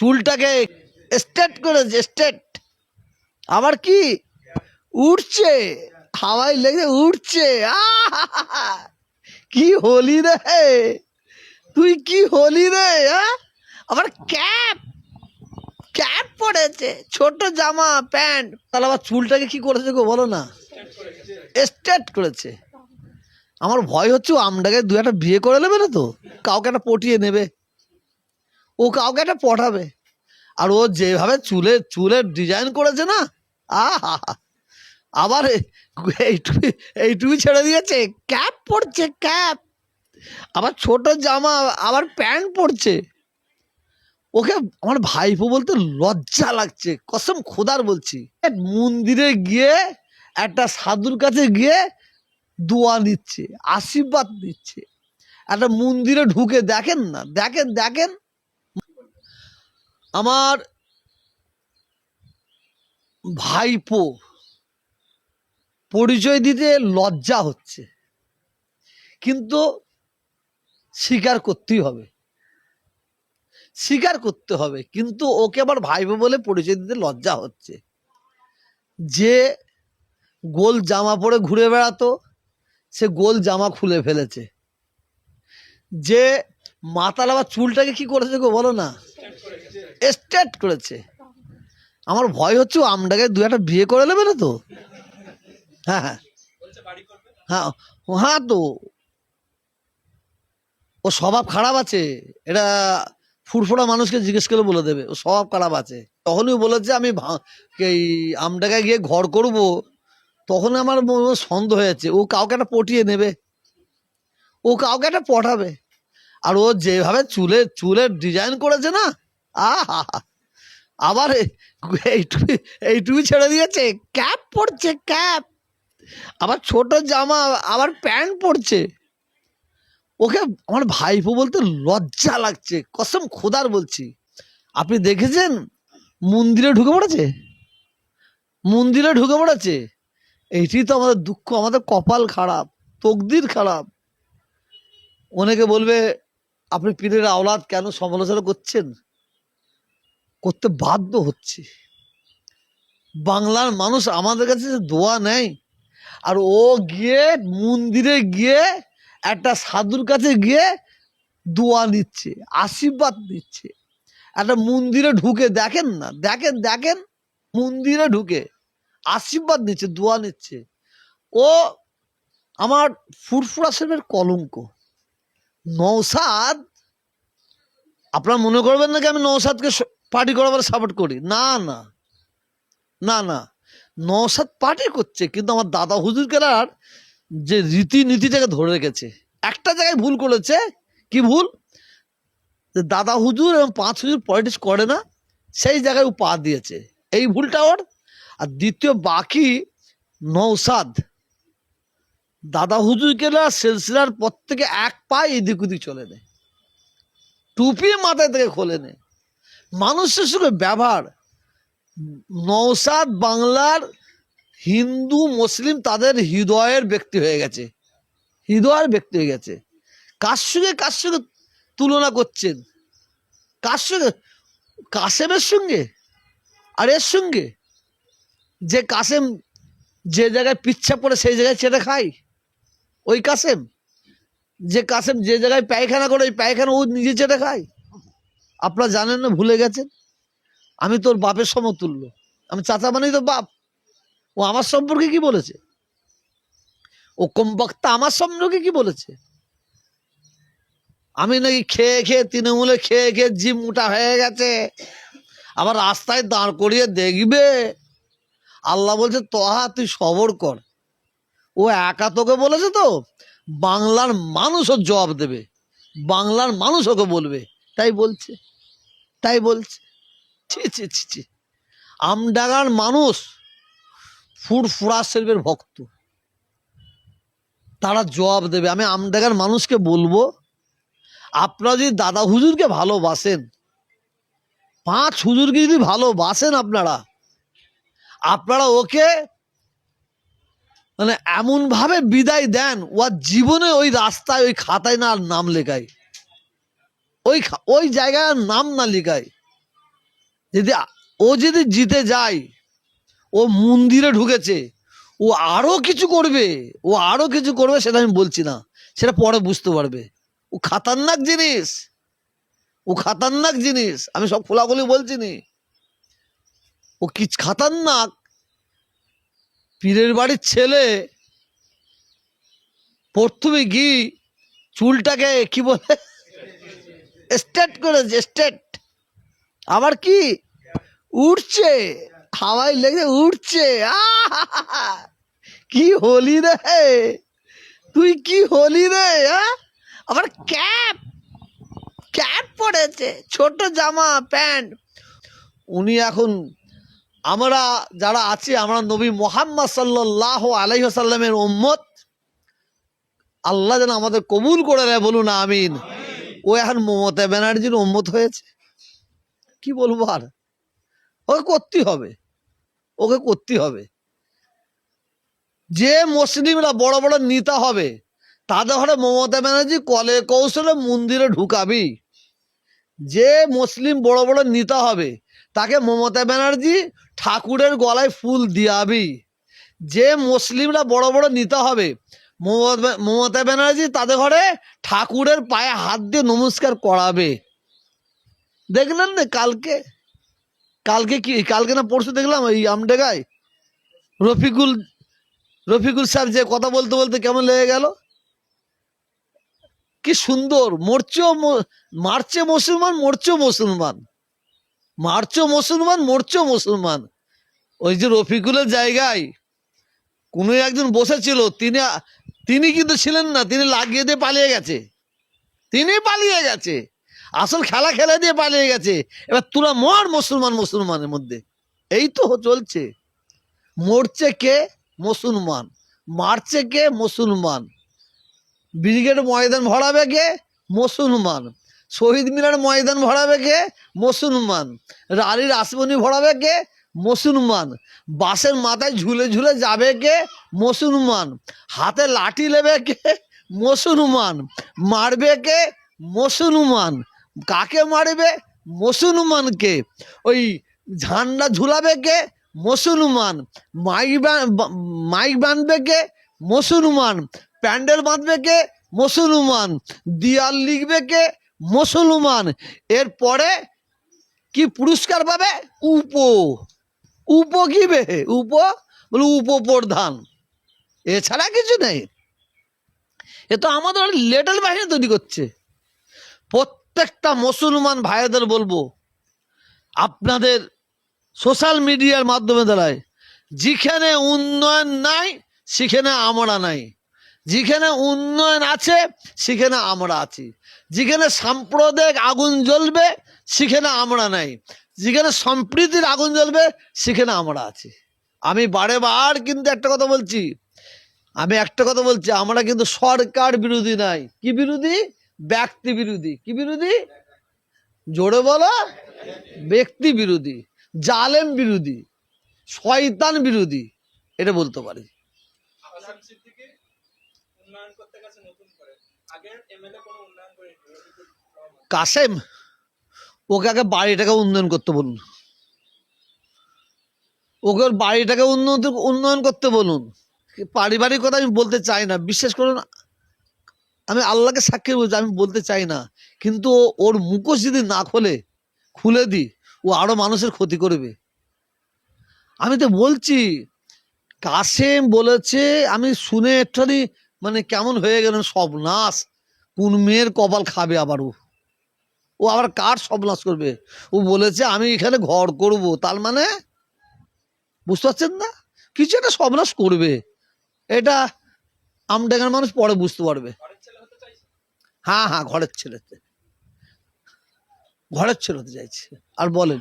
চুলটাকে স্ট্রেট করেছে, স্ট্রেট। আবার কি উঠছে, হাওয়ায় লেগে উঠছে। কি হলি রে তুই, কি হলি রে? আবার ক্যাপ, ক্যাপ পড়েছে, ছোট জামা প্যান্ট। তাহলে আবার চুলটাকে কি করেছে গো বলো না? স্ট্রেট করেছে। আমার ভয় হচ্ছে ও আমটাকে দু একটা বিয়ে করে নেবে না তো, কাউকে একটা পটিয়ে নেবে, ও কাউকে একটা পটাবে। আর ও যেভাবে চুলের ডিজাইন করেছে না, আহা, আবার এইটুকু ছেড়ে দিয়েছে, ক্যাপ পরছে, ক্যাপ, আবার ছোট জামা, আবার প্যান্ট পরছে। ওকে আমার ভাইপো বলতে লজ্জা লাগছে, কসম খোদার বলছি। মন্দিরে গিয়ে একটা সাধুর কাছে গিয়ে দোয়া নিচ্ছে, আশীর্বাদ নিচ্ছে। একটা মন্দিরে ঢুকে দেখেন না, দেখেন দেখেন আমার ভাইপো পরিচয় দিতে লজ্জা হচ্ছে, কিন্তু স্বীকার করতেই হবে, স্বীকার করতে হবে। কিন্তু ওকে আবার ভাইপো বলে পরিচয় দিতে লজ্জা হচ্ছে। যে গোল জামা পরে ঘুরে বেড়াতো, সে গোল জামা খুলে ফেলেছে। যে মাতাল আবার চুলটাকে কি করেছে গো বলো না? স্ট্রেট করেছে। আমার ভয় হচ্ছে ও আমটাকে দু একটা বিয়ে করে নেবে না তো। হ্যাঁ হ্যাঁ হ্যাঁ, হ্যাঁ তো ও স্বভাব খারাপ আছে, এটা ফুরফুরা মানুষকে জিজ্ঞেস করে বলে দেবে ও স্বভাব খারাপ আছে। তখনই বলেছে আমি এই আমডাঙ্গায় গিয়ে ঘর করব, তখন আমার সন্দেহ হয়েছে ও কাউকে একটা পটিয়ে নেবে, ও কাউকে একটা পটাবে। আর ও যেভাবে চুলের ডিজাইন করেছে না, আহা, আবার এইটুকু ছেড়ে দিয়েছে, ক্যাপ পরছে, ক্যাপ, আবার ছোট জামা, আবার প্যান্ট পরছে। ওকে আমার ভাইপো বলতে লজ্জা লাগছে, কসম খোদার বলছি। আপনি দেখেছেন মন্দিরে ঢুকে পড়েছে, মন্দিরে ঢুকে পড়েছে। এইটি তো আমাদের দুঃখ, আমাদের কপাল খারাপ, তকদির খারাপ। অনেকে বলবে আপনি পীরের আওলাদ কেন সমালোচনা করছেন? করতে বাধ্য হচ্ছে। বাংলার মানুষ আমাদের কাছে দোয়া নেয়, আর ও গিয়ে মন্দিরে গিয়ে একটা সাধুর কাছে গিয়ে দোয়া নিচ্ছে, আশীর্বাদ নিচ্ছে। একটা মন্দিরে ঢুকে দেখেন না, দেখেন দেখেন মন্দিরে ঢুকে আশীর্বাদ নিচ্ছে, দোয়া নিচ্ছে। ও আমার ফুরফুরা সাহেবের কলঙ্ক। নওশাদ, আপনারা মনে করবেন নাকি আমি নওশাদকে পার্টি করাবার সাপোর্ট করি? না না না না, নওশাদ পার্টি করছে, কিন্তু আমার দাদা হুজুর কেরার যে রীতিনীতিটাকে ধরে রেখেছে। একটা জায়গায় ভুল করেছে, কি ভুল? যে দাদা হুজুর এবং পাঁচ হুজুর পলিটিক্স করে না, সেই জায়গায় ও পা দিয়েছে, এই ভুলটা ওর। আর দ্বিতীয়, বাকি নওশাদ দাদা হুজুর কেরার সিলসিলার পর থেকে এক পা এদিক ওদিক চলে নেয়, টুপি মাথায় থেকে খোলে নেয়। মানুষের সঙ্গে ব্যবহার, নওশাদ বাংলার হিন্দু মুসলিম তাদের হৃদয়ের ব্যক্তি হয়ে গেছে, হৃদয়ের ব্যক্তি হয়ে গেছে। কার সঙ্গে তুলনা করছেন? কার সঙ্গে? কাসেমের সঙ্গে আর এর সঙ্গে? যে কাসেম যে জায়গায় পিচ্ছা পড়ে সেই জায়গায় চেটে খায়, ওই কাসেম। যে কাসেম যে জায়গায় পায়খানা করে ওই পায়খানা ও নিজে চেটে খায়। আপনারা জানেন না, ভুলে গেছেন? আমি তোর বাপের সমতুল্য, আমি চাচা মানেই তো বাপ। ও আমার সম্পর্কে কি বলেছে? ও কমবক্তা আমার সম্পর্কে কি বলেছে? আমি নাকি খেয়ে খেয়ে তৃণমূলে খেয়ে খেয়ে জিম মোটা হয়ে গেছে, আবার রাস্তায় দাঁড় করিয়ে দেখবে। আল্লাহ বলছে তোহা তুই সবর কর। ও একা তোকে বলেছে তো, বাংলার মানুষ ওর জবাব দেবে, বাংলার মানুষ ওকে বলবে। তাই বলছে, তাই বলছে। ছি ছি ছি ছি, আমডাঙ্গার মানুষ ফুরফুরা শরীফের ভক্ত, তারা জবাব দেবে। আমি আমডাঙ্গার মানুষকে বলবো, আপনারা যদি দাদা হুজুরকে ভালোবাসেন, পাঁচ হুজুরকে যদি ভালোবাসেন, আপনারা আপনারা ওকে মানে এমন ভাবে বিদায় দেন, ও জীবনে ওই রাস্তায় ওই খাতায় না নাম লেখায়, ওই জায়গায় নাম না লেখায়। যদি ও যদি জিতে যায়, ও মন্দিরে ঢুকেছে, ও আরো কিছু করবে, ও আরো কিছু করবে, সেটা আমি বলছি না, সেটা পরে বুঝতে পারবে। ও খাতারনাক জিনিস, ও খাতারনাক জিনিস, আমি সব খোলাখুলি বলছি নি। ও কি খাতারনাক! পীরের বাড়ির ছেলে প্রথমে গিয়ে চুলটাকে কি বলে স্ট্রেট করেছে, স্ট্রেট, আবার কি উঠছে, হাওয়ায় লেগে উঠছে। আহা! কি হলি রে তুই, কি হলি রে! আবার ক্যাপ, ক্যাপ পরেছে, ছোট জামা প্যান্ট। উনি এখন, আমরা যারা আছি, আমরা নবী মুহাম্মদ সাল্লাল্লাহু আলাইহি ওয়াসাল্লামের উম্মত, আল্লাহ যেন আমাদের কবুল করে নেয়, বলুন আমিন। ও এখন মমতা ব্যানার্জির উম্মত হয়েছে, কি বলবো আর, ওকে করতেই হবে, ওকে করতেই হবে। যে মুসলিমরা বড় বড় নেতা হবে, তাদের ঘরে মমতা ব্যানার্জি কলে কৌশলে মন্দিরে ঢুকাবি। যে মুসলিম বড় বড় নেতা হবে, তাকে মমতা ব্যানার্জি ঠাকুরের গলায় ফুল দিয়াবি। যে মুসলিমরা বড় বড় নেতা হবে, মমতা ব্যানার্জি তাদের ঘরে ঠাকুরের পায়ে হাত দিয়ে নমস্কার করাবে। দেখলেন না কালকে, কালকে কি, কালকে না পরশু দেখলাম এই আমডেগায় রফিকুল, রফিকুল স্যার যে কথা বলতে বলতে কেমন লেগে গেল, কি সুন্দর। মারছে মুসলমান, মরছেও মুসলমান, মারছেও মুসলমান, মরছেও মুসলমান। ওই যে রফিকুলের জায়গায় কোনো একজন বসেছিল, তিনি কিন্তু ছিলেন না, তিনি লাগিয়ে দিয়ে পালিয়ে গেছে, তিনি পালিয়ে গেছে, আসল খেলা খেলে দিয়ে পালিয়ে গেছে। এবার তোরা মর মুসলমান, মুসলমানের মধ্যে এই তো চলছে। মরছে কে? মুসলমান। মারছে কে? মুসলমান। ব্রিগেড ময়দান ভরাবে কে? মুসলমান। শহীদ মিনার ময়দান ভরাবে কে? মুসলমান। রানীর আসমনি ভরাবে কে? মুসলমান। বাসের মাথায় ঝুলে ঝুলে যাবে কে? মুসলমান। হাতে লাঠি নেবে কে? মুসলমান। মারবে কে? মুসলমান। কাকে মারবে? মুসলমানকে। ওই ঝান্ডা ঝুলাবে কে? মুসলমান। মাইক বাঁধবে কে? মুসলমান। প্যান্ডেল বাঁধবে কে? মুসলমান। দিয়াল লিখবে কে? মুসলমান। এরপরে কি পুরস্কার পাবে? উপ কি বে? বলে উপপ্রধান, এছাড়া কিছু নেই। এ তো আমাদের লেটেল বাহিনী তৈরি করছে। প্রত্যেকটা মুসলমান ভাইদের বলবো, আপনাদের সোশ্যাল মিডিয়ার মাধ্যমে দ্বারায়, যেখানে উন্নয়ন নাই সেখানে আমরা নাই, যেখানে উন্নয়ন আছে সেখানে আমরা আছি, যেখানে সাম্প্রদায়িক আগুন জ্বলবে সেখানে আমরা নাই, যেখানে সম্প্রীতির আগুন জ্বলবে সেখানে আমরা আছি। আমি বারে বার কিন্তু একটা কথা বলছি, আমরা কিন্তু সরকার বিরোধী নাই। কি বিরোধী? ব্যক্তি বিরোধী। কি বিরোধী? জোরে বলো। ব্যক্তি বিরোধী, জালেম বিরোধী, শয়তান বিরোধী, এটা বলতে পারি। কাসেম, ওকে আগে বাড়িটাকে উন্নয়ন করতে বলুন, ওকে ওর বাড়িটাকে উন্নয়ন করতে বলুন। পারিবারিক কথা আমি বলতে চাই না, বিশ্বাস করুন, আমি আল্লাহকে সাক্ষী বলছি, আমি বলতে চাই না, কিন্তু ওর মুখোশ যদি না খুলে দিই, ও আরো মানুষের ক্ষতি করবে। আমি তো বলছি, কাসেম বলেছে, আমি শুনে একটুখানি মানে কেমন হয়ে গেলেন, সর্বনাশ, কোন মেয়ের কপাল খাবে আবার ও আবার কার সর্বনাশ করবে? ও বলেছে আমি এখানে ঘর করব, তার মানে বুঝতে পারছেন না, কিছু একটা সর্বনাশ করবে। এটা আমডাঙ্গার মানুষ পরে বুঝতে পারবে। হ্যাঁ, ঘরের ছেলে হতে চাইছে। আর বলেন।